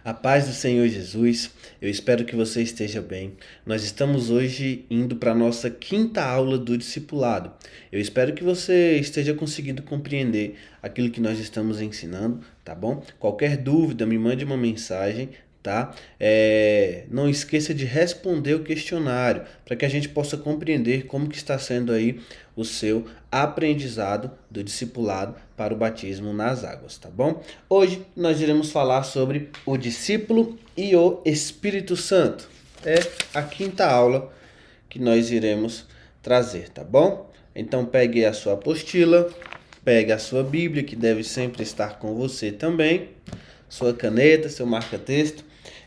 A paz do Senhor Jesus, eu espero que você esteja bem. Nós estamos hoje indo para a nossa quinta aula do discipulado. Eu espero que você esteja conseguindo compreender aquilo que nós estamos ensinando, tá bom? Qualquer dúvida, me mande uma mensagem, tá? Não esqueça de responder o questionário para que a gente possa compreender como que está sendo aí o seu aprendizado do discipulado para o batismo nas águas, tá bom? Hoje nós iremos falar sobre o discípulo e o Espírito Santo. É a quinta aula que nós iremos trazer, tá bom? Então pegue a sua apostila, pegue a sua Bíblia, que deve sempre estar com você também, sua caneta, seu marca-texto,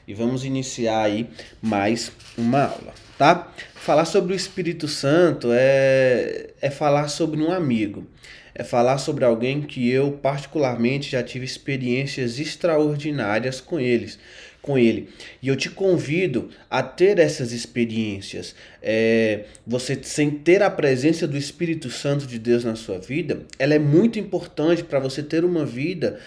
e vamos iniciar aí mais uma aula, tá? Falar sobre o Espírito Santo é falar sobre um amigo. É falar sobre alguém que eu particularmente já tive experiências extraordinárias com ele. E eu te convido a ter essas experiências. Você, sem ter a presença do Espírito Santo de Deus na sua vida, ela é muito importante para você ter uma vida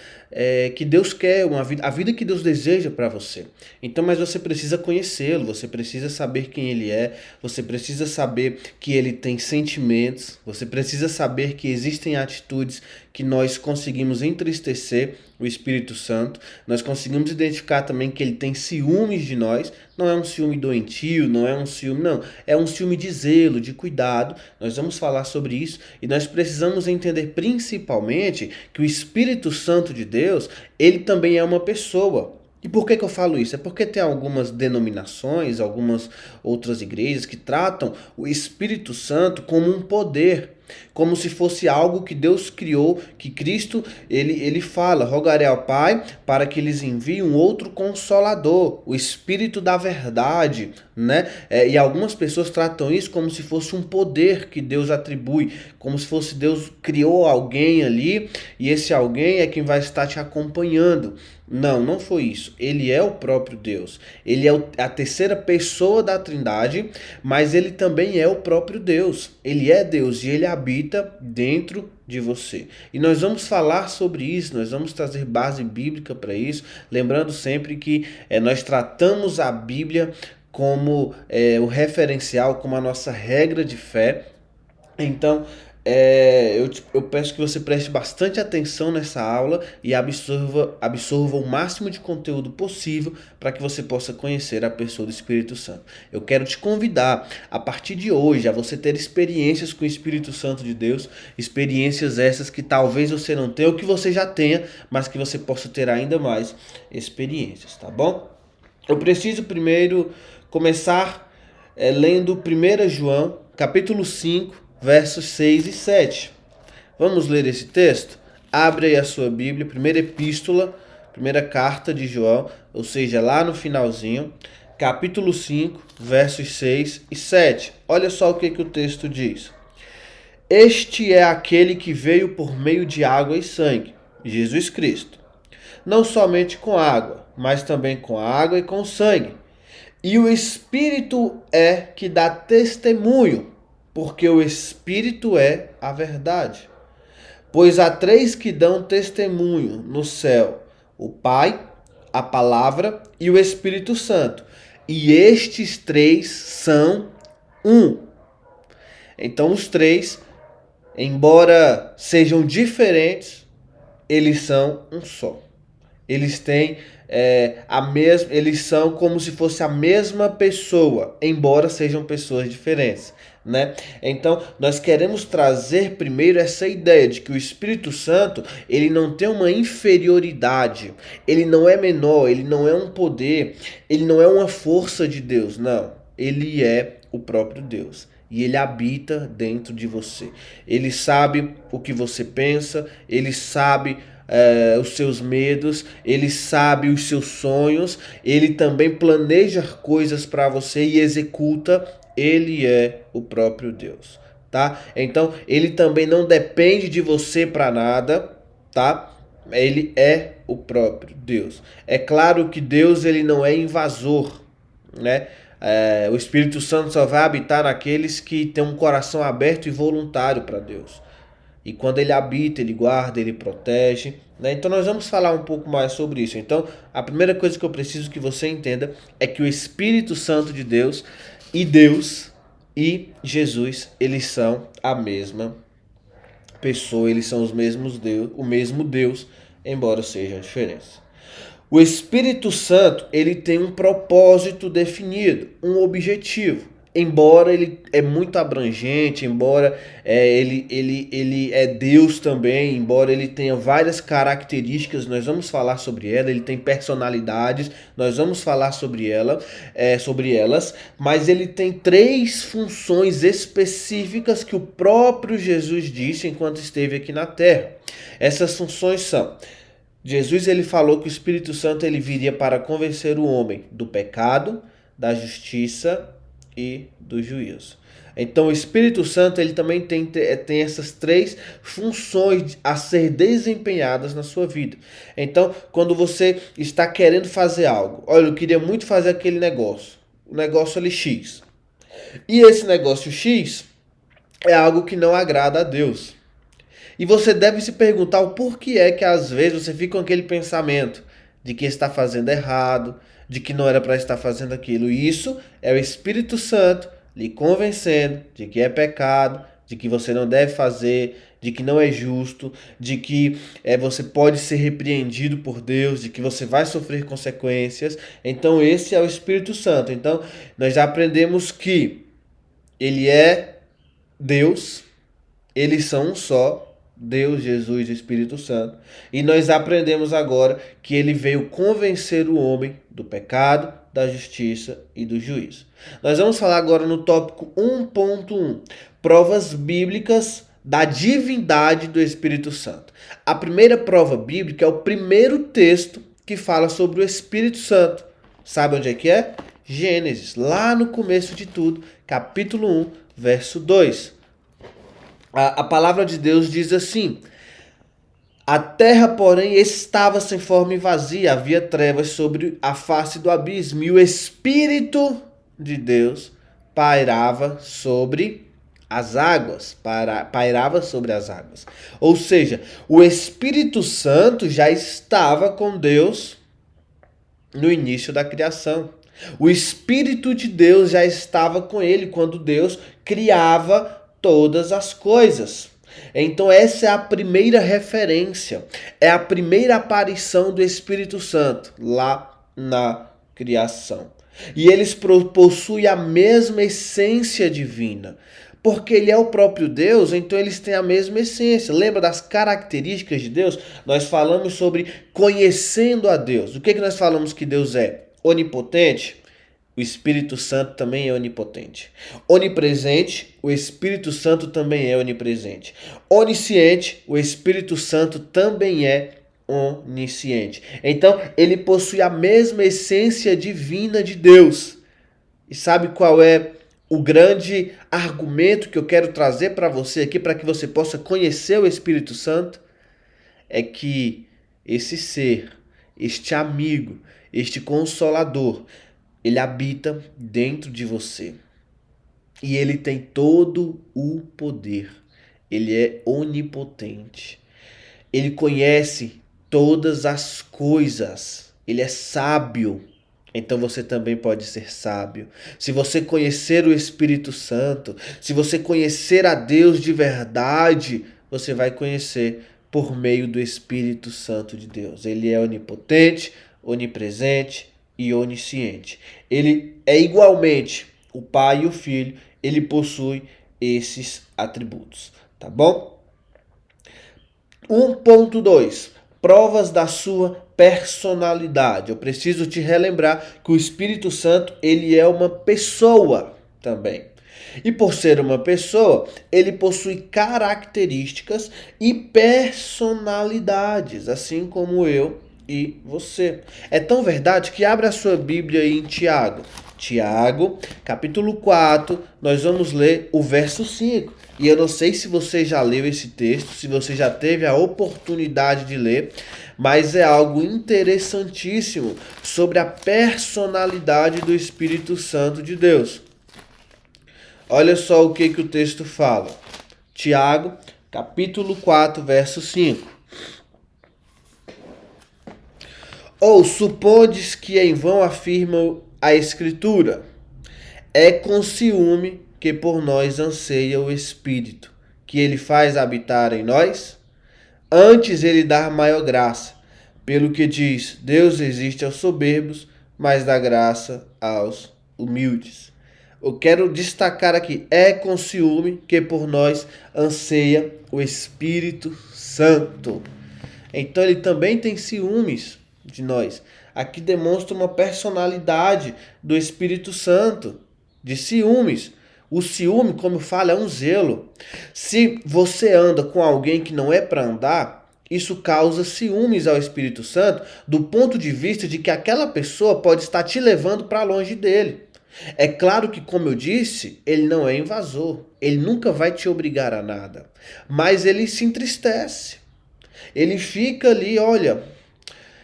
que Deus quer, a vida que Deus deseja para você. Então, mas você precisa conhecê-lo, você precisa saber quem ele é, você precisa saber que ele tem sentimentos, você precisa saber que existem atitudes que nós conseguimos entristecer o Espírito Santo, nós conseguimos identificar também que ele tem ciúmes de nós, não é um ciúme doentio, não é um ciúme, não, é um ciúme de zelo, de cuidado. Nós vamos falar sobre isso e nós precisamos entender principalmente que o Espírito Santo de Deus, ele também é uma pessoa. E por que eu falo isso? É porque tem algumas denominações, algumas outras igrejas que tratam o Espírito Santo como um poder, como se fosse algo que Deus criou, que Cristo, ele fala, rogarei ao Pai para que eles enviem um outro consolador, o Espírito da verdade, né? E algumas pessoas tratam isso como se fosse um poder que Deus atribui, como se fosse Deus criou alguém ali e esse alguém é quem vai estar te acompanhando. Não, não foi isso. Ele é o próprio Deus. Ele é a terceira pessoa da Trindade, mas ele também é o próprio Deus. Ele é Deus e ele habita dentro de você. E nós vamos falar sobre isso, nós vamos trazer base bíblica para isso, lembrando sempre que nós tratamos a Bíblia como o referencial, como a nossa regra de fé. Então, eu peço que você preste bastante atenção nessa aula e absorva o máximo de conteúdo possível para que você possa conhecer a pessoa do Espírito Santo. Eu quero te convidar, a partir de hoje, a você ter experiências com o Espírito Santo de Deus, experiências essas que talvez você não tenha ou que você já tenha, mas que você possa ter ainda mais experiências, tá bom? Eu preciso primeiro começar lendo 1 João, capítulo 5, versos 6 e 7. Vamos ler esse texto? Abre aí a sua Bíblia, primeira epístola, primeira carta de João, ou seja, lá no finalzinho, capítulo 5, versos 6 e 7. Olha só o que o texto diz. Este é aquele que veio por meio de água e sangue, Jesus Cristo. Não somente com água, mas também com água e com sangue. E o Espírito é que dá testemunho, porque o Espírito é a verdade. Pois há três que dão testemunho no céu: o Pai, a Palavra e o Espírito Santo. E estes três são um. Então, os três, embora sejam diferentes, eles são um só. Eles têm eles são como se fosse a mesma pessoa, embora sejam pessoas diferentes, né? Então, nós queremos trazer primeiro essa ideia de que o Espírito Santo, ele não tem uma inferioridade, ele não é menor, ele não é um poder, ele não é uma força de Deus, não. Ele é o próprio Deus. E ele habita dentro de você. Ele sabe o que você pensa, ele sabe os seus medos, ele sabe os seus sonhos, ele também planeja coisas para você e executa. Ele é o próprio Deus, tá? Então, ele também não depende de você para nada, tá? Ele é o próprio Deus. É claro que Deus, ele não é invasor, né? O Espírito Santo só vai habitar naqueles que têm um coração aberto e voluntário para Deus. E quando ele habita, ele guarda, ele protege, né? Então nós vamos falar um pouco mais sobre isso. Então, a primeira coisa que eu preciso que você entenda é que o Espírito Santo de Deus e Jesus, eles são a mesma pessoa, eles são o mesmo Deus, embora sejam diferentes. O Espírito Santo, ele tem um propósito definido, um objetivo. Embora ele é muito abrangente, embora ele é Deus também, embora ele tenha várias características, nós vamos falar sobre ela, ele tem personalidades, nós vamos falar sobre elas, mas ele tem três funções específicas que o próprio Jesus disse enquanto esteve aqui na Terra. Essas funções são: Jesus ele falou que o Espírito Santo ele viria para convencer o homem do pecado, da justiça e do juízo. Então o Espírito Santo ele também tem essas três funções a ser desempenhadas na sua vida. Então, quando você está querendo fazer algo, olha, eu queria muito fazer aquele negócio, o negócio ali X. E esse negócio X é algo que não agrada a Deus. E você deve se perguntar o porquê é que às vezes você fica com aquele pensamento de que está fazendo errado, de que não era para estar fazendo aquilo. E isso é o Espírito Santo lhe convencendo de que é pecado, de que você não deve fazer, de que não é justo, de que você pode ser repreendido por Deus, de que você vai sofrer consequências. Então esse é o Espírito Santo. Então nós já aprendemos que ele é Deus, eles são um só, Deus, Jesus e Espírito Santo. E nós aprendemos agora que ele veio convencer o homem do pecado, da justiça e do juízo. Nós vamos falar agora no tópico 1.1, provas bíblicas da divindade do Espírito Santo. A primeira prova bíblica é o primeiro texto que fala sobre o Espírito Santo. Sabe onde é que é? Gênesis, lá no começo de tudo, capítulo 1, verso 2. A palavra de Deus diz assim: a terra, porém, estava sem forma e vazia, havia trevas sobre a face do abismo, e o Espírito de Deus pairava sobre as águas. Pairava sobre as águas. Ou seja, o Espírito Santo já estava com Deus no início da criação. O Espírito de Deus já estava com ele quando Deus criava todas as coisas. Então essa é a primeira referência, é a primeira aparição do Espírito Santo lá na criação. E eles possuem a mesma essência divina. Porque ele é o próprio Deus, então eles têm a mesma essência. Lembra das características de Deus? Nós falamos sobre conhecendo a Deus. O que nós falamos que Deus é? Onipotente? O Espírito Santo também é onipotente. Onipresente, o Espírito Santo também é onipresente. Onisciente, o Espírito Santo também é onisciente. Então, ele possui a mesma essência divina de Deus. E sabe qual é o grande argumento que eu quero trazer para você aqui, para que você possa conhecer o Espírito Santo? É que esse ser, este amigo, este consolador, ele habita dentro de você. E ele tem todo o poder. Ele é onipotente. Ele conhece todas as coisas. Ele é sábio. Então você também pode ser sábio. Se você conhecer o Espírito Santo, se você conhecer a Deus de verdade, você vai conhecer por meio do Espírito Santo de Deus. Ele é onipotente, onipresente e onisciente. Ele é igualmente o Pai e o Filho, ele possui esses atributos, tá bom? 1.2. Provas da sua personalidade. Eu preciso te relembrar que o Espírito Santo, ele é uma pessoa também. E por ser uma pessoa, ele possui características e personalidades, assim como eu e você. É tão verdade que abre a sua Bíblia aí em Tiago. Tiago, capítulo 4, nós vamos ler o verso 5. E eu não sei se você já leu esse texto, se você já teve a oportunidade de ler, mas é algo interessantíssimo sobre a personalidade do Espírito Santo de Deus. Olha só o que o texto fala. Tiago, capítulo 4, verso 5. Ou supondes que em vão afirma a Escritura? É com ciúme que por nós anseia o Espírito, que ele faz habitar em nós? Antes ele dá maior graça, pelo que diz, Deus resiste aos soberbos, mas dá graça aos humildes. Eu quero destacar aqui, é com ciúme que por nós anseia o Espírito Santo. Então ele também tem ciúmes de nós. Aqui demonstra uma personalidade do Espírito Santo, de ciúmes. O ciúme, como eu falo, é um zelo. Se você anda com alguém que não é para andar, isso causa ciúmes ao Espírito Santo, do ponto de vista de que aquela pessoa pode estar te levando para longe dele. É claro que, como eu disse, ele não é invasor. Ele nunca vai te obrigar a nada. Mas ele se entristece. Ele fica ali, olha,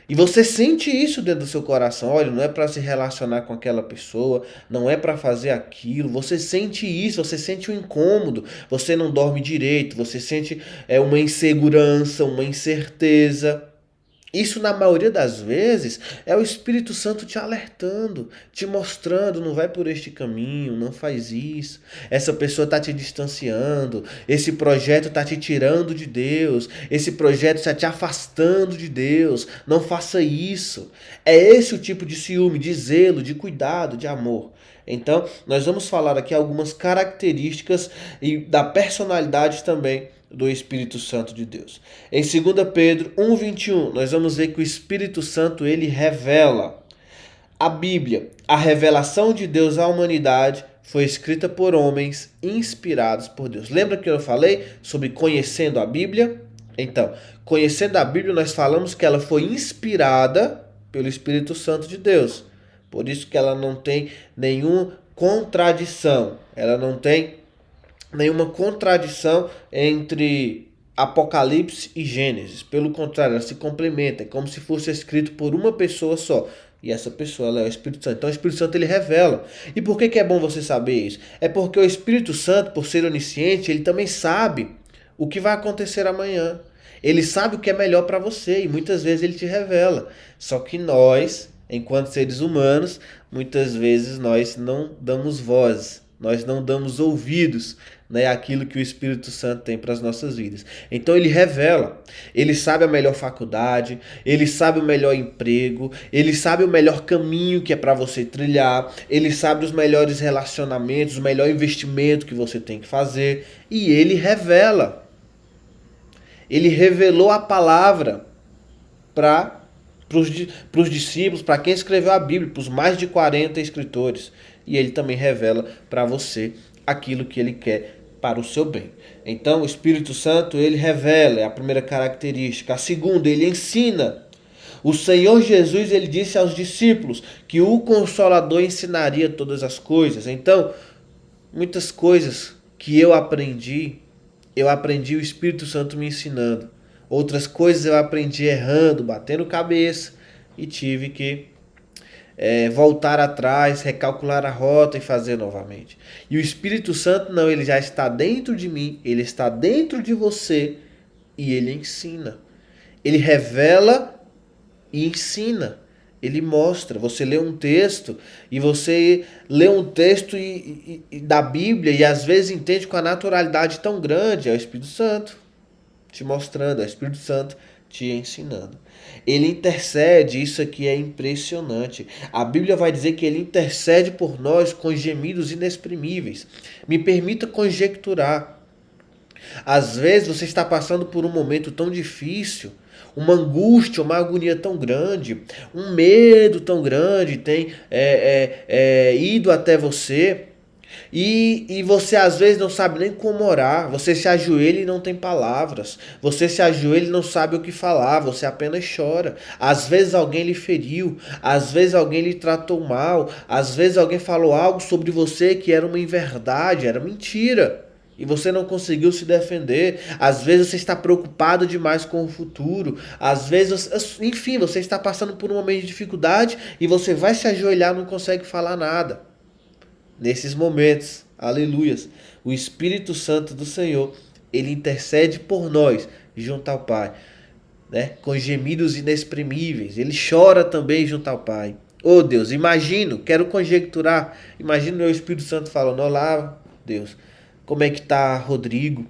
e você sente isso dentro do seu coração. Olha, não é para se relacionar com aquela pessoa, não é para fazer aquilo. Você sente isso, você sente o incômodo. Você não dorme direito, você sente uma insegurança, uma incerteza. Isso, na maioria das vezes, é o Espírito Santo te alertando, te mostrando, não vai por este caminho, não faz isso. Essa pessoa está te distanciando, esse projeto está te tirando de Deus, esse projeto está te afastando de Deus, não faça isso. É esse o tipo de ciúme, de zelo, de cuidado, de amor. Então, nós vamos falar aqui algumas características e da personalidade também do Espírito Santo de Deus. Em 2 Pedro 1:21, nós vamos ver que o Espírito Santo ele revela. A Bíblia, a revelação de Deus à humanidade, foi escrita por homens inspirados por Deus. Lembra que eu falei sobre conhecendo a Bíblia? Então, conhecendo a Bíblia, nós falamos que ela foi inspirada pelo Espírito Santo de Deus. Por isso que ela não tem nenhuma contradição. Ela não tem nenhuma contradição entre Apocalipse e Gênesis. Pelo contrário, ela se complementa. É como se fosse escrito por uma pessoa só. E essa pessoa ela é o Espírito Santo. Então o Espírito Santo ele revela. E por que é bom você saber isso? É porque o Espírito Santo, por ser onisciente, ele também sabe o que vai acontecer amanhã. Ele sabe o que é melhor para você e muitas vezes ele te revela. Só que nós, enquanto seres humanos, muitas vezes nós não damos voz, nós não damos ouvidos, né, àquilo que o Espírito Santo tem para as nossas vidas. Então ele revela, ele sabe a melhor faculdade, ele sabe o melhor emprego, ele sabe o melhor caminho que é para você trilhar, ele sabe os melhores relacionamentos, o melhor investimento que você tem que fazer, e ele revela. Ele revelou a palavra para os discípulos, para quem escreveu a Bíblia, para os mais de 40 escritores. E ele também revela para você aquilo que ele quer para o seu bem. Então, o Espírito Santo, ele revela, é a primeira característica. A segunda, ele ensina. O Senhor Jesus, ele disse aos discípulos que o Consolador ensinaria todas as coisas. Então, muitas coisas que eu aprendi o Espírito Santo me ensinando. Outras coisas eu aprendi errando, batendo cabeça e tive que voltar atrás, recalcular a rota e fazer novamente. E o Espírito Santo não, ele já está dentro de mim, ele está dentro de você e ele ensina. Ele revela e ensina. Ele mostra. Você lê um texto e você lê um texto da Bíblia e às vezes entende com a naturalidade tão grande. É o Espírito Santo te mostrando, é o Espírito Santo te ensinando. Ele intercede, isso aqui é impressionante. A Bíblia vai dizer que ele intercede por nós com gemidos inexprimíveis. Me permita conjecturar. Às vezes você está passando por um momento tão difícil, uma angústia, uma agonia tão grande, um medo tão grande tem ido até você. E você às vezes não sabe nem como orar. Você se ajoelha e não tem palavras. Você se ajoelha e não sabe o que falar. Você apenas chora. Às vezes alguém lhe feriu. Às vezes alguém lhe tratou mal. Às vezes alguém falou algo sobre você que era uma inverdade, era mentira. E você não conseguiu se defender. Às vezes você está preocupado demais com o futuro. Às vezes, enfim, você está passando por um momento de dificuldade e você vai se ajoelhar e não consegue falar nada. Nesses momentos, aleluias, o Espírito Santo do Senhor, ele intercede por nós junto ao Pai. né? Com gemidos inexprimíveis. Ele chora também junto ao Pai. Oh Deus, imagino, quero conjecturar, imagino o Espírito Santo falando: olá, Deus, como é que tá Rodrigo?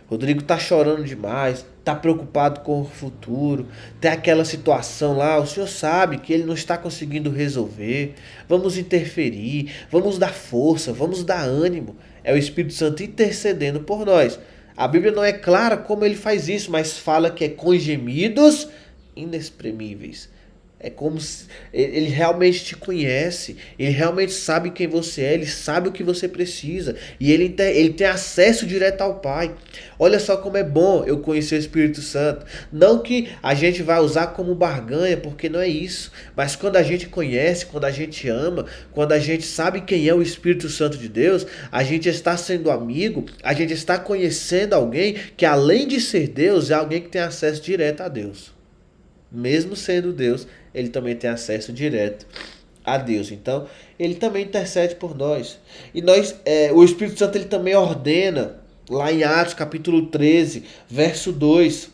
Rodrigo tá chorando demais, tá preocupado com o futuro, tem aquela situação lá, o senhor sabe que ele não está conseguindo resolver. Vamos interferir, vamos dar força, vamos dar ânimo. É o Espírito Santo intercedendo por nós. A Bíblia não é clara como ele faz isso, mas fala que é com gemidos inexprimíveis. É como se ele realmente te conhece, ele realmente sabe quem você é, ele sabe o que você precisa e ele tem acesso direto ao Pai. Olha só como é bom eu conhecer o Espírito Santo. Não que a gente vai usar como barganha, porque não é isso. Mas quando a gente conhece, quando a gente ama, quando a gente sabe quem é o Espírito Santo de Deus, a gente está sendo amigo, a gente está conhecendo alguém que, além de ser Deus, é alguém que tem acesso direto a Deus. Mesmo sendo Deus, ele também tem acesso direto a Deus. Então, ele também intercede por nós. E o Espírito Santo ele também ordena, lá em Atos capítulo 13, verso 2,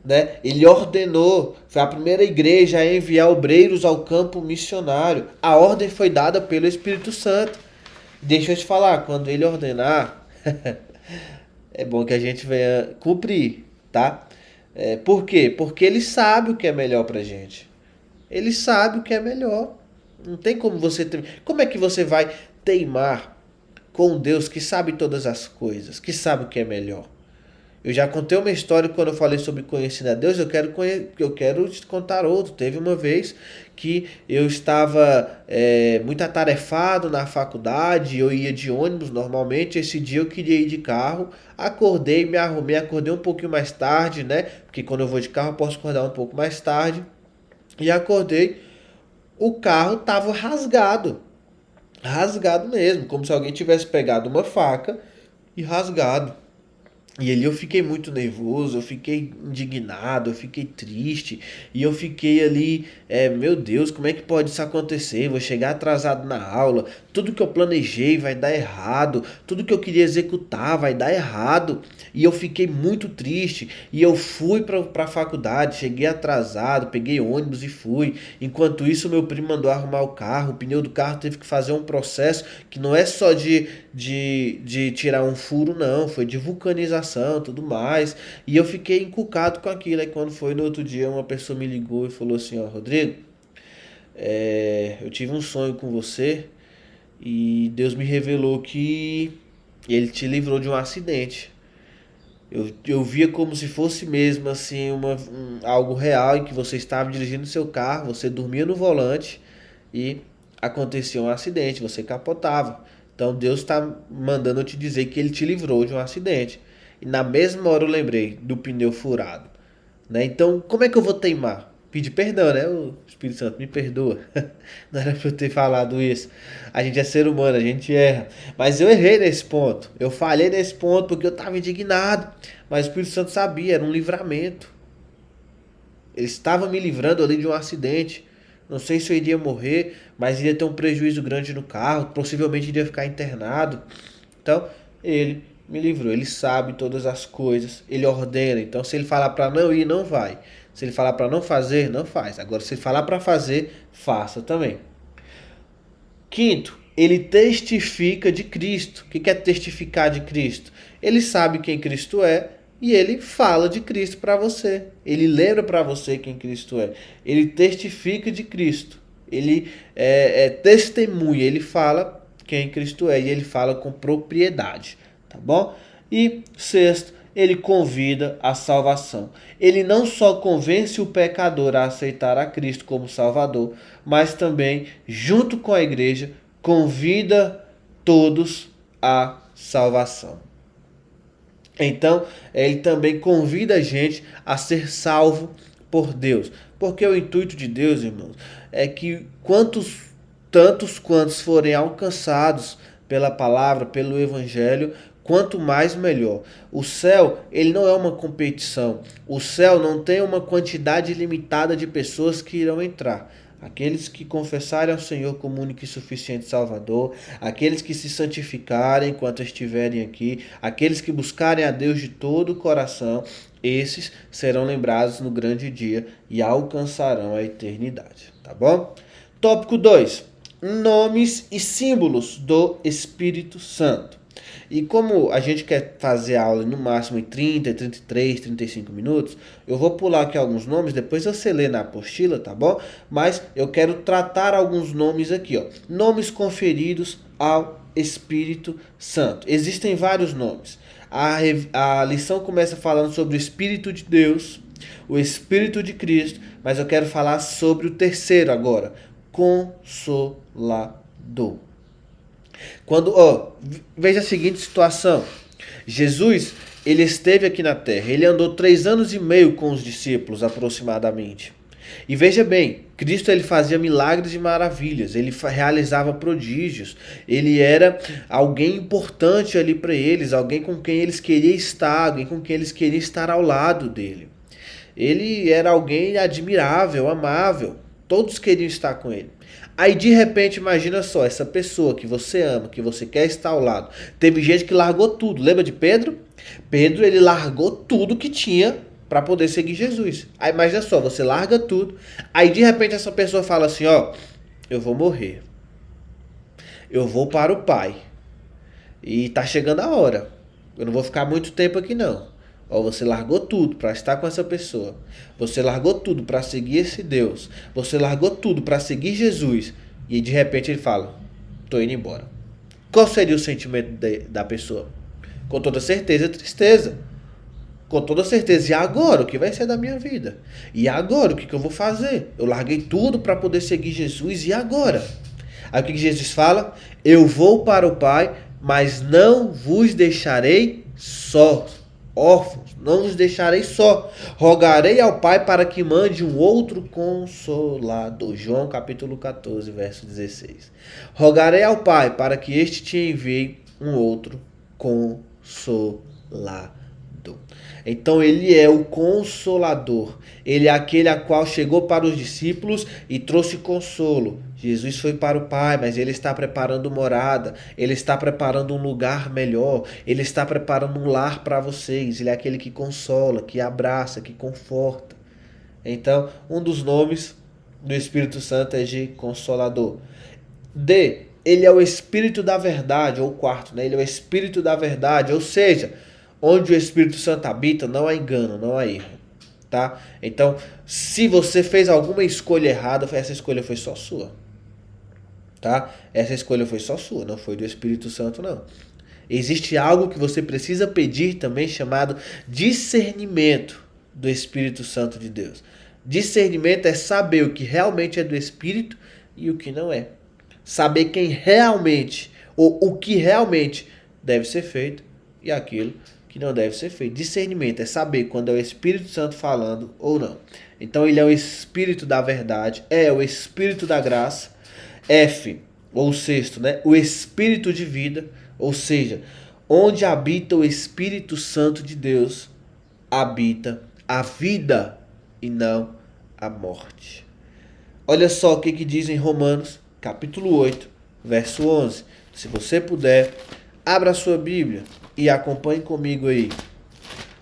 né? Ele ordenou, foi a primeira igreja a enviar obreiros ao campo missionário. A ordem foi dada pelo Espírito Santo. Deixa eu te falar, quando ele ordenar, é bom que a gente venha cumprir, tá? Por quê? Porque ele sabe o que é melhor pra gente. Ele sabe o que é melhor. Não tem como você Como é que você vai teimar com Deus que sabe todas as coisas, que sabe o que é melhor? Eu já contei uma história quando eu falei sobre conhecer a Deus, eu quero te contar outro. Teve uma vez que eu estava muito atarefado na faculdade, eu ia de ônibus normalmente, esse dia eu queria ir de carro, acordei, me arrumei, acordei um pouquinho mais tarde, né? Porque quando eu vou de carro eu posso acordar um pouco mais tarde. E acordei, o carro estava rasgado, rasgado mesmo, como se alguém tivesse pegado uma faca e rasgado. E ali eu fiquei muito nervoso, eu fiquei indignado, eu fiquei triste. E eu fiquei ali, meu Deus, como é que pode isso acontecer? Vou chegar atrasado na aula, tudo que eu planejei vai dar errado, tudo que eu queria executar vai dar errado. E eu fiquei muito triste. E eu fui para a faculdade, cheguei atrasado, peguei ônibus e fui. Enquanto isso, meu primo mandou arrumar o carro, o pneu do carro teve que fazer um processo que não é só de tirar um furo, não, foi de vulcanização, tudo mais. E eu fiquei encucado com aquilo. Aí quando foi no outro dia, uma pessoa me ligou e falou assim: ó, Rodrigo, eu tive um sonho com você e Deus me revelou que ele te livrou de um acidente. Eu via como se fosse mesmo assim algo real, em que você estava dirigindo seu carro, você dormia no volante e acontecia um acidente, você capotava. Então Deus está mandando eu te dizer que ele te livrou de um acidente. E na mesma hora eu lembrei do pneu furado, né? Então, como é que eu vou teimar? Pedir perdão, né? O Espírito Santo me perdoa. Não era pra eu ter falado isso. A gente é ser humano, a gente erra. Mas eu errei nesse ponto. Eu falhei nesse ponto porque eu estava indignado. Mas o Espírito Santo sabia, era um livramento. Ele estava me livrando ali de um acidente. Não sei se eu iria morrer, mas iria ter um prejuízo grande no carro. Possivelmente iria ficar internado. Então, ele me livrou. Ele sabe todas as coisas. Ele ordena. Então, se ele falar para não ir, não vai. Se ele falar para não fazer, não faz. Agora, se ele falar para fazer, faça também. Quinto, ele testifica de Cristo. O que é testificar de Cristo? Ele sabe quem Cristo é e ele fala de Cristo para você. Ele lembra para você quem Cristo é. Ele testifica de Cristo. Ele testemunha. Ele fala quem Cristo é e ele fala com propriedade. Tá bom? E sexto, ele convida à salvação. Ele não só convence o pecador a aceitar a Cristo como Salvador, mas também, junto com a igreja, convida todos à salvação. Então, ele também convida a gente a ser salvo por Deus. Porque o intuito de Deus, irmãos, é que tantos quantos forem alcançados pela palavra, pelo evangelho, quanto mais melhor. O céu, ele não é uma competição. O céu não tem uma quantidade limitada de pessoas que irão entrar. aqueles que confessarem ao Senhor como único e suficiente Salvador, aqueles que se santificarem enquanto estiverem aqui, aqueles que buscarem a Deus de todo o coração, esses serão lembrados no grande dia e alcançarão a eternidade, tá bom? Tópico 2. Nomes e símbolos do Espírito Santo. E como a gente quer fazer a aula no máximo em 30, 33, 35 minutos, eu vou pular aqui alguns nomes, depois você lê na apostila, tá bom? Mas eu quero tratar alguns nomes aqui, ó. Nomes conferidos ao Espírito Santo. Existem vários nomes. A lição começa falando sobre o Espírito de Deus, o Espírito de Cristo, mas eu quero falar sobre o terceiro agora, Consolador. Veja a seguinte situação. Jesus, ele esteve aqui na terra, ele andou 3 anos e meio com os discípulos aproximadamente. E veja bem, Cristo ele fazia milagres e maravilhas, ele realizava prodígios, ele era alguém importante ali para eles, alguém com quem eles queriam estar, alguém com quem eles queriam estar ao lado dele. Ele era alguém admirável, amável, todos queriam estar com ele. Aí de repente, imagina só, essa pessoa que você ama, que você quer estar ao lado. Teve gente que largou tudo. Lembra de Pedro? Pedro, ele largou tudo que tinha para poder seguir Jesus. Aí imagina só, você larga tudo. Aí de repente essa pessoa fala assim, ó, eu vou morrer. Eu vou para o Pai. E tá chegando a hora. Eu não vou ficar muito tempo aqui não. Ó, você largou tudo para estar com essa pessoa. Você largou tudo para seguir esse Deus. Você largou tudo para seguir Jesus. E de repente ele fala, tô indo embora. Qual seria o sentimento da pessoa? Com toda certeza, tristeza. Com toda certeza. E agora? O que vai ser da minha vida? E agora? O que eu vou fazer? Eu larguei tudo para poder seguir Jesus. E agora? Aí o que Jesus fala? Eu vou para o Pai, mas não vos deixarei sós. Órfãos, não vos deixarei só. Rogarei ao Pai para que mande um outro consolador. João capítulo 14, verso 16. Rogarei ao Pai para que este te envie um outro consolador. Então ele é o Consolador. Ele é aquele a qual chegou para os discípulos e trouxe consolo. Jesus foi para o Pai, mas ele está preparando morada. Ele está preparando um lugar melhor. Ele está preparando um lar para vocês. Ele é aquele que consola, que abraça, que conforta. Então, um dos nomes do Espírito Santo é de Consolador. D. Ele é o Espírito da verdade, ou quarto, né? Ele é o Espírito da verdade, ou seja, onde o Espírito Santo habita, não há engano, não há erro, tá? Então, se você fez alguma escolha errada, essa escolha foi só sua, tá? Essa escolha foi só sua, não foi do Espírito Santo, não. Existe algo que você precisa pedir também, chamado discernimento do Espírito Santo de Deus. Discernimento é saber o que realmente é do Espírito e o que não é. Saber quem realmente, ou o que realmente deve ser feito e aquilo que não deve ser feito. Discernimento é saber quando é o Espírito Santo falando ou não. Então ele é o Espírito da verdade, é o Espírito da graça. F, ou sexto, né? O Espírito de vida, ou seja, onde habita o Espírito Santo de Deus, habita a vida e não a morte. Olha só o que diz em Romanos, capítulo 8, verso 11. Se você puder, abra a sua Bíblia e acompanhe comigo aí.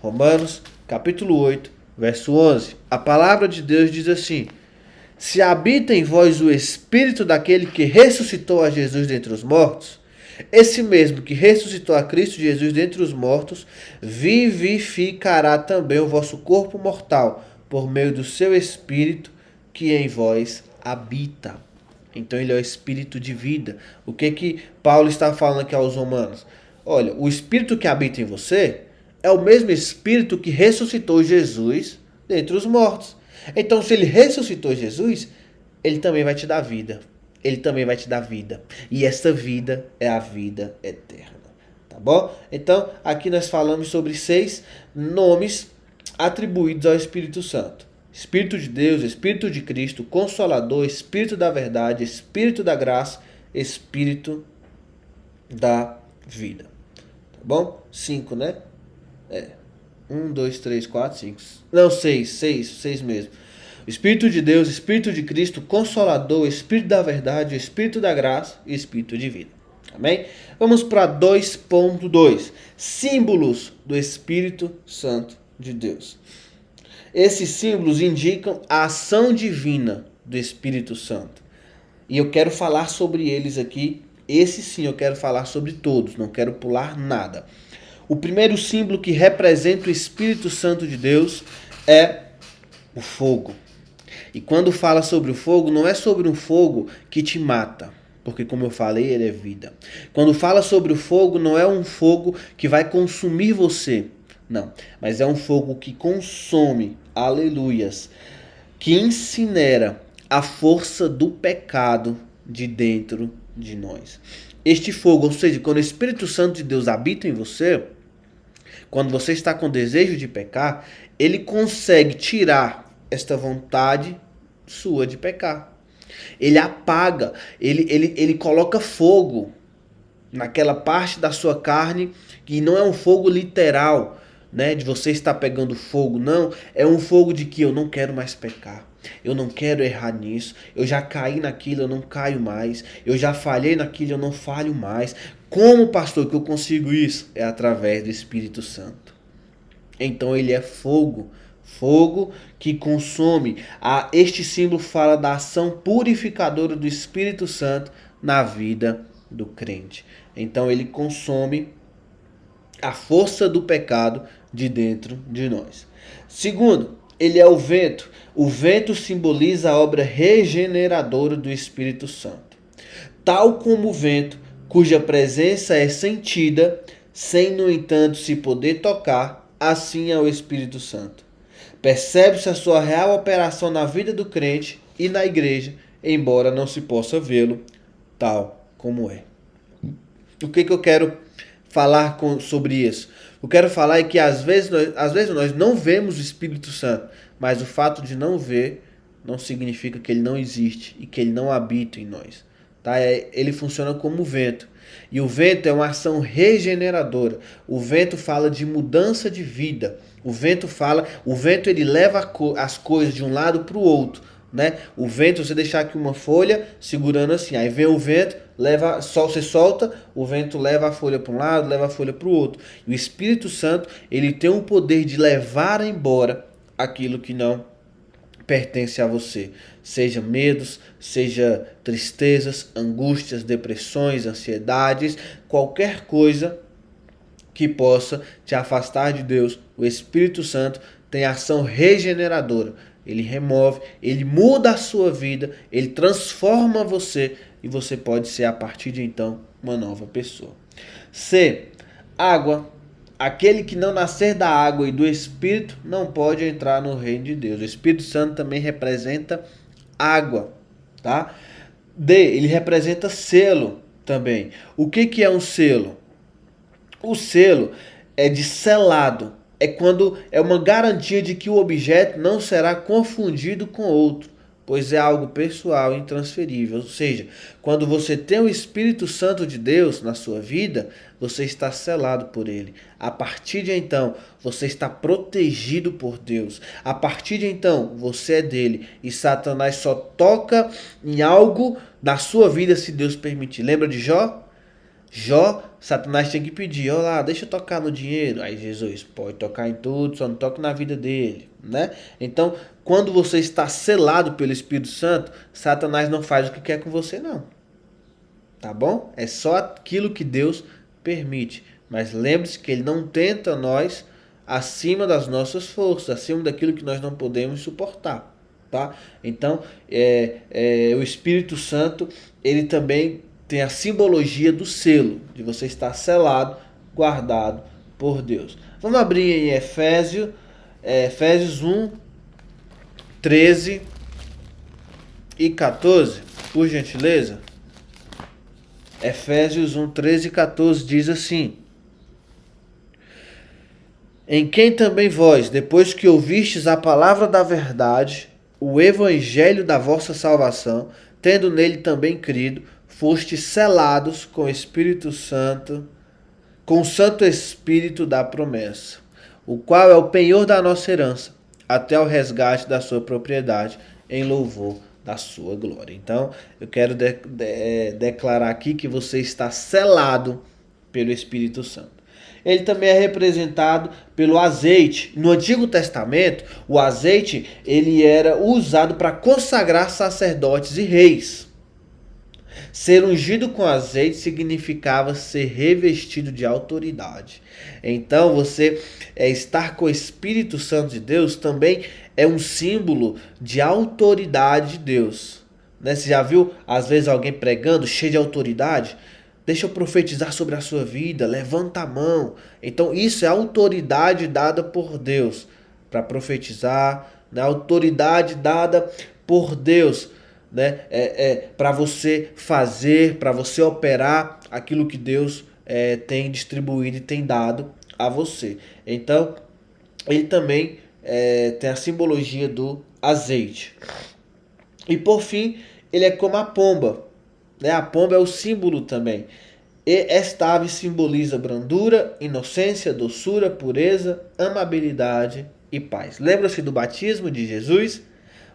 Romanos, capítulo 8, verso 11. A palavra de Deus diz assim: se habita em vós o Espírito daquele que ressuscitou a Jesus dentre os mortos, esse mesmo que ressuscitou a Cristo Jesus dentre os mortos, vivificará também o vosso corpo mortal, por meio do seu Espírito que em vós habita. Então ele é o Espírito de vida. O que Paulo está falando aqui aos romanos? Olha, o Espírito que habita em você é o mesmo Espírito que ressuscitou Jesus dentre os mortos. Então, se ele ressuscitou Jesus, ele também vai te dar vida. Ele também vai te dar vida. E essa vida é a vida eterna. Tá bom? Então, aqui nós falamos sobre 6 nomes atribuídos ao Espírito Santo. Espírito de Deus, Espírito de Cristo, Consolador, Espírito da verdade, Espírito da graça, Espírito da vida. Tá bom? 5, né? 1, 2, 3, 4, 5. Não, 6 mesmo. O Espírito de Deus, o Espírito de Cristo, Consolador, o Espírito da verdade, o Espírito da graça e o Espírito de vida. Amém? Vamos para 2.2. Símbolos do Espírito Santo de Deus. Esses símbolos indicam a ação divina do Espírito Santo. E eu quero falar sobre eles aqui. Esse sim eu quero falar sobre todos, não quero pular nada. O primeiro símbolo que representa o Espírito Santo de Deus é o fogo. E quando fala sobre o fogo, não é sobre um fogo que te mata, porque como eu falei, ele é vida. Quando fala sobre o fogo, não é um fogo que vai consumir você, não, mas é um fogo que consome, aleluias, que incinera a força do pecado de dentro de nós. Este fogo, ou seja, quando o Espírito Santo de Deus habita em você, quando você está com desejo de pecar, ele consegue tirar esta vontade sua de pecar. Ele apaga, ele coloca fogo naquela parte da sua carne, que não é um fogo literal, né, de você estar pegando fogo, não, é um fogo de que eu não quero mais pecar. Eu não quero errar nisso. Eu já caí naquilo, eu não caio mais. Eu já falhei naquilo, eu não falho mais. Como, pastor, que eu consigo isso? É através do Espírito Santo. Então ele é fogo. Fogo que consome. Este símbolo fala da ação purificadora do Espírito Santo na vida do crente. Então ele consome a força do pecado de dentro de nós. Segundo, ele é o vento. O vento simboliza a obra regeneradora do Espírito Santo. Tal como o vento, cuja presença é sentida, sem, no entanto, se poder tocar, assim é o Espírito Santo. Percebe-se a sua real operação na vida do crente e na igreja, embora não se possa vê-lo tal como é. O que eu quero falar sobre isso? Eu quero falar é que às vezes nós não vemos o Espírito Santo, mas o fato de não ver não significa que ele não existe e que ele não habita em nós. Tá? Ele funciona como o vento. E o vento é uma ação regeneradora. O vento fala de mudança de vida. O vento ele leva as coisas de um lado para o outro. Né? O vento, você deixar aqui uma folha segurando assim, aí vem o vento, você solta, o vento leva a folha para um lado, leva a folha para o outro. E o Espírito Santo, ele tem o poder de levar embora aquilo que não pertence a você. Seja medos, seja tristezas, angústias, depressões, ansiedades, qualquer coisa que possa te afastar de Deus. O Espírito Santo tem ação regeneradora. Ele remove, ele muda a sua vida, ele transforma você e você pode ser a partir de então uma nova pessoa. C. Água. Aquele que não nascer da água e do Espírito não pode entrar no reino de Deus. O Espírito Santo também representa água, tá? D. Ele representa selo também. O que é um selo? O selo é de selado. É quando é uma garantia de que o objeto não será confundido com outro, pois é algo pessoal e intransferível. Ou seja, quando você tem o Espírito Santo de Deus na sua vida, você está selado por ele. A partir de então, você está protegido por Deus. A partir de então, você é dele. E Satanás só toca em algo na sua vida se Deus permitir. Lembra de Jó? Satanás tinha que pedir, olá, deixa eu tocar no dinheiro. Aí Jesus, pode tocar em tudo, só não toca na vida dele, né? Então, quando você está selado pelo Espírito Santo, Satanás não faz o que quer com você, não. Tá bom? É só aquilo que Deus permite. Mas lembre-se que ele não tenta nós acima das nossas forças, acima daquilo que nós não podemos suportar, tá? Então, o Espírito Santo, ele também tem a simbologia do selo, de você estar selado, guardado por Deus. Vamos abrir em Efésios 1, 13 e 14, por gentileza. Efésios 1, 13 e 14 diz assim: em quem também vós, depois que ouvistes a palavra da verdade, o evangelho da vossa salvação, tendo nele também crido, fostes selados com o Espírito Santo, com o Santo Espírito da promessa, o qual é o penhor da nossa herança, até o resgate da sua propriedade em louvor da sua glória. Então, eu quero declarar aqui que você está selado pelo Espírito Santo. Ele também é representado pelo azeite. No Antigo Testamento, o azeite ele era usado para consagrar sacerdotes e reis. Ser ungido com azeite significava ser revestido de autoridade. Então, você estar com o Espírito Santo de Deus também é um símbolo de autoridade de Deus. Né? Você já viu, às vezes, alguém pregando cheio de autoridade? Deixa eu profetizar sobre a sua vida, levanta a mão. Então, isso é autoridade dada por Deus para profetizar, né? Autoridade dada por Deus, né? Para você fazer, para você operar aquilo que Deus tem distribuído e tem dado a você. Então, ele também tem a simbologia do azeite. E por fim, ele é como a pomba. Né? A pomba é o símbolo também. E esta ave simboliza brandura, inocência, doçura, pureza, amabilidade e paz. Lembra-se do batismo de Jesus?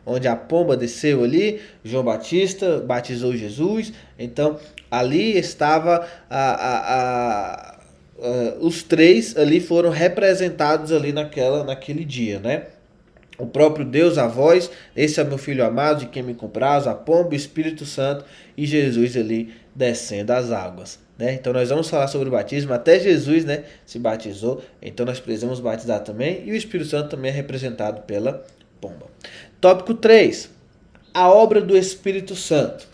Onde a pomba desceu ali, João Batista batizou Jesus. Então, ali estava os três ali foram representados ali naquele dia, né? O próprio Deus, a voz, esse é meu filho amado, de quem me compraz, a pomba, o Espírito Santo e Jesus ali descendo as águas. Né? Então nós vamos falar sobre o batismo, até Jesus, né, se batizou, então nós precisamos batizar também, e o Espírito Santo também é representado pela pomba. Tópico 3. A obra do Espírito Santo.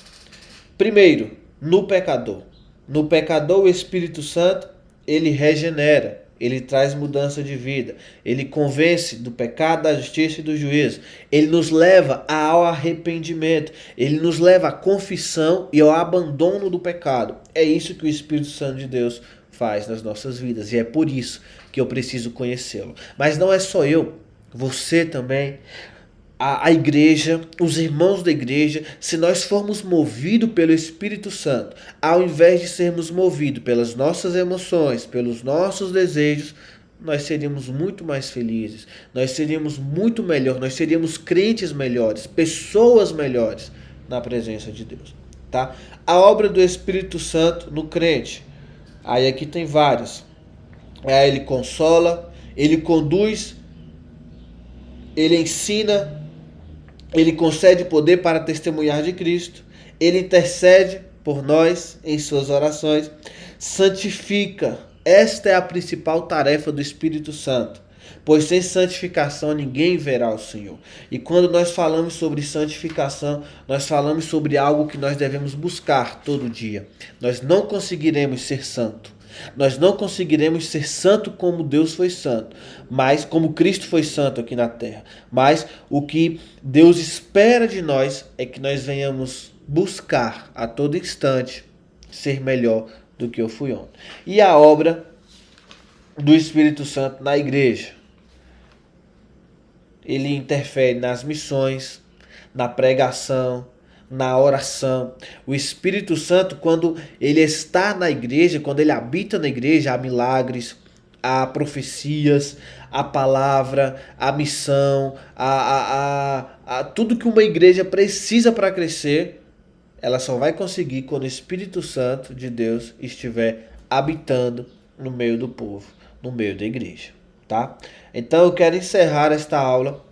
Primeiro, no pecador. No pecador, o Espírito Santo, ele regenera. Ele traz mudança de vida. Ele convence do pecado, da justiça e do juízo. Ele nos leva ao arrependimento. Ele nos leva à confissão e ao abandono do pecado. É isso que o Espírito Santo de Deus faz nas nossas vidas. E é por isso que eu preciso conhecê-lo. Mas não é só eu. Você também. A igreja, os irmãos da igreja, se nós formos movidos pelo Espírito Santo, ao invés de sermos movidos pelas nossas emoções, pelos nossos desejos, nós seríamos muito mais felizes, nós seríamos muito melhor, nós seríamos crentes melhores, pessoas melhores na presença de Deus. Tá? A obra do Espírito Santo no crente, aí aqui tem várias. Ele consola, ele conduz, ele ensina, ele concede poder para testemunhar de Cristo. Ele intercede por nós em suas orações. Santifica. Esta é a principal tarefa do Espírito Santo. Pois sem santificação ninguém verá o Senhor. E quando nós falamos sobre santificação, nós falamos sobre algo que nós devemos buscar todo dia. Nós não conseguiremos ser santo. Nós não conseguiremos ser santo como Deus foi santo, mas como Cristo foi santo aqui na terra. Mas o que Deus espera de nós é que nós venhamos buscar a todo instante ser melhor do que eu fui ontem. E a obra do Espírito Santo na igreja. Ele interfere nas missões, na pregação, na oração. O Espírito Santo, quando ele está na igreja, quando ele habita na igreja, há milagres, há profecias, a palavra, a missão, tudo que uma igreja precisa para crescer, ela só vai conseguir quando o Espírito Santo de Deus estiver habitando no meio do povo, no meio da igreja. Tá? Então eu quero encerrar esta aula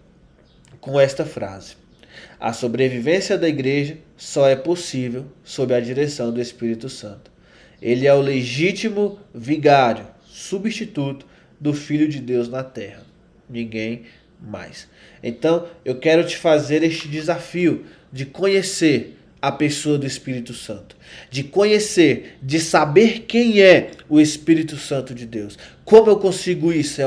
com esta frase. A sobrevivência da igreja só é possível sob a direção do Espírito Santo. Ele é o legítimo vigário, substituto do Filho de Deus na terra. Ninguém mais. Então, eu quero te fazer este desafio de conhecer a pessoa do Espírito Santo. De conhecer, de saber quem é o Espírito Santo de Deus. Como eu consigo isso? É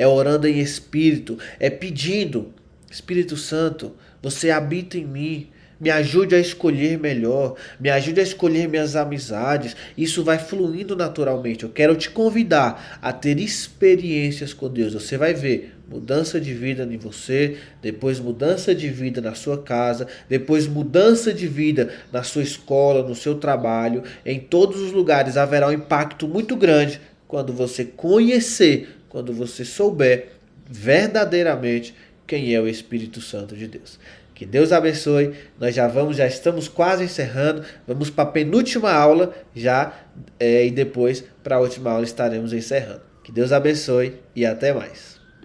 orando em espírito, é pedindo. Espírito Santo, você habita em mim, me ajude a escolher melhor, me ajude a escolher minhas amizades. Isso vai fluindo naturalmente. Eu quero te convidar a ter experiências com Deus. Você vai ver mudança de vida em você, depois mudança de vida na sua casa, depois mudança de vida na sua escola, no seu trabalho. Em todos os lugares haverá um impacto muito grande quando você conhecer, quando você souber verdadeiramente quem é o Espírito Santo de Deus. Que Deus abençoe. Nós já estamos quase encerrando. Vamos para a penúltima aula e depois para a última aula estaremos encerrando. Que Deus abençoe e até mais.